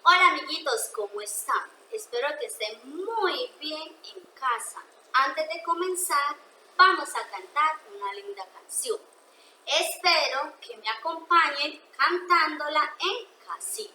Hola amiguitos, ¿cómo están? Espero que estén muy bien en casa. Antes de comenzar, vamos a cantar una linda canción. Espero que me acompañen cantándola en casita.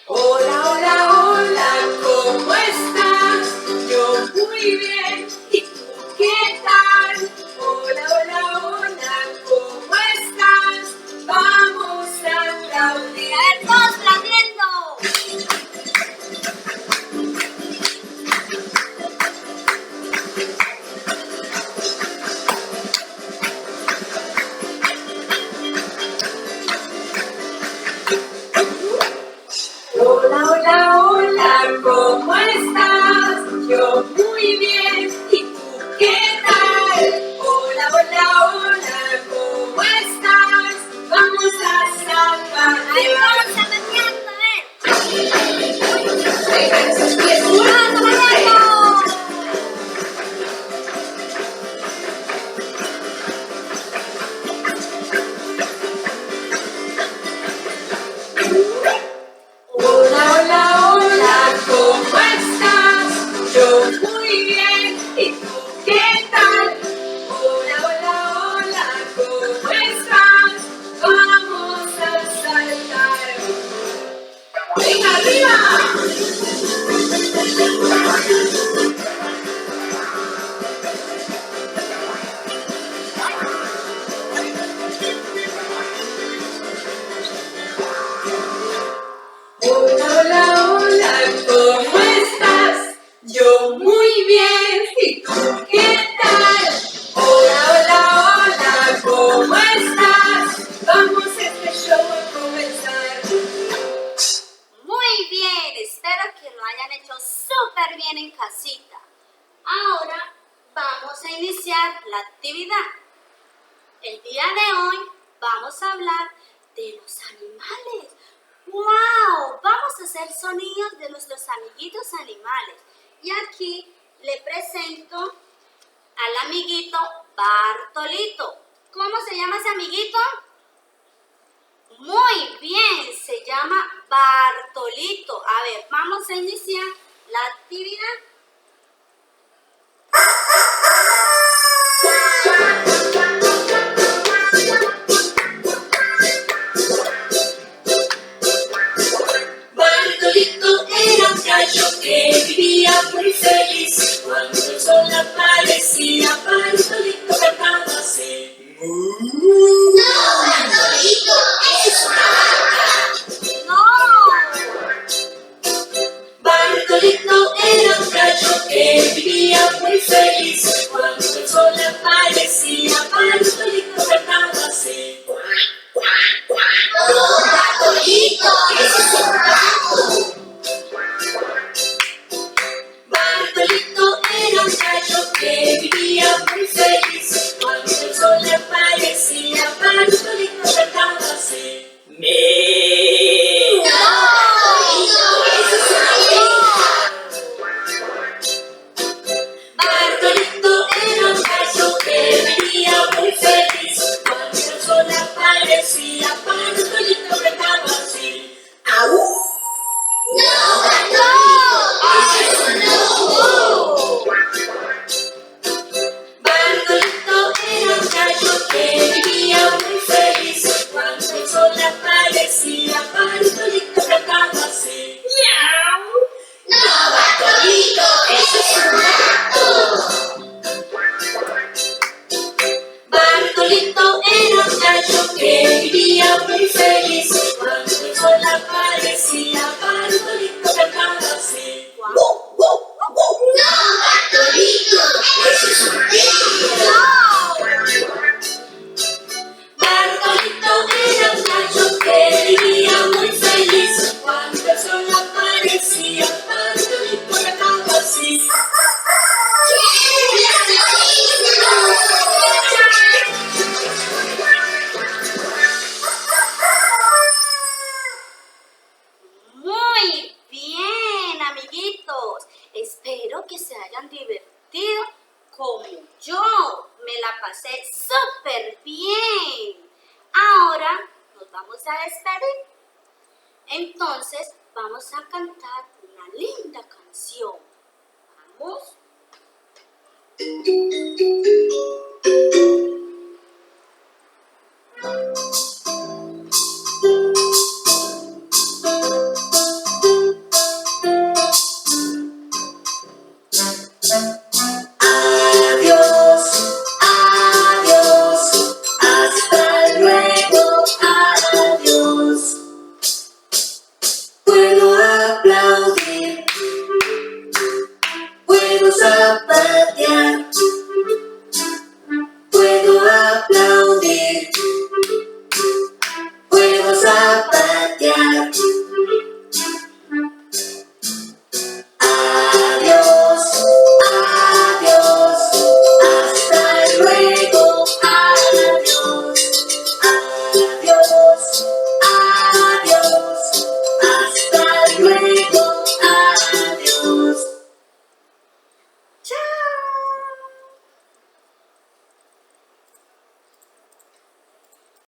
Hola, hola, hola, ¿cómo estás? Yo muy bien, ¿y tú qué tal? Hola, hola, hola, ¿cómo estás? Vamos a aplaudir. ¡A ver, todos aplaudiendo! Hola, hola, hola, ¿cómo estás? Yo muy bien, ¿y tú qué tal? Hola, hola, hola, ¿cómo estás? Vamos a ¡Ahí zapatear. todos zapateando, Venga, esos pies ¡Todos zapateando! Hola, hola, hola, ¿cómo estás? Yo muy bien, ¿y tú qué tal? Hola, hola, hola, ¿cómo estás? Vamos a saltar. ¡Venga, arriba! Hola, hola, hola, ¿cómo estás? Yo muy bien, ¿y tú qué tal? Hola, hola, hola, ¿cómo estás? Vamos este show a comenzar. Muy bien, espero que lo hayan hecho súper bien en casita. Ahora vamos a iniciar la actividad. El día de hoy vamos a hablar de los animales. ¡Wow! Vamos a hacer sonidos de nuestros amiguitos animales. Y aquí le presento al amiguito Bartolito. ¿Cómo se llama ese amiguito? Muy bien, se llama Bartolito. A ver, vamos a iniciar la actividad. Bartolito era un gallo que vivía muy feliz. Cuando el sol aparecía, Bartolito cantaba así. ¡No, Bartolito! ¡Es una vaca! ¡No! Bartolito era un gallo que vivía muy feliz. Cuando el sol aparecía, Bartolito cantaba así. ¡No, Bartolito! ¡Es un gato! Bartolito era un gallo que vivía muy feliz. Cuando el sol aparecía, Bartolito cantaba así. ¡Me! ¡No, Bartolito! ¡Es una oveja! Bartolito era un gallo que vivía muy feliz. Cuando el sol aparecía, Bartolito cantaba así. ¡Au! ¡No, Bartolito! ¡Es un lobo! Bartolito era un gallo que vivía muy feliz. Cuando el sol aparecía, Bartolito cantaba así. ¡Miau! ¡No, Bartolito! ¡Eso es un gato! Bartolito era un gallo que vivía muy feliz. Cuando el sol aparecía, Bartolito cantaba así. ¡No, Bartolito! ¡Eso es un perro! Bartolito era un gallo que vivía muy feliz. Cuando el sol aparecía, Bartolito cantaba así. ¡No! a despedir. Entonces vamos a cantar una linda canción. Vamos.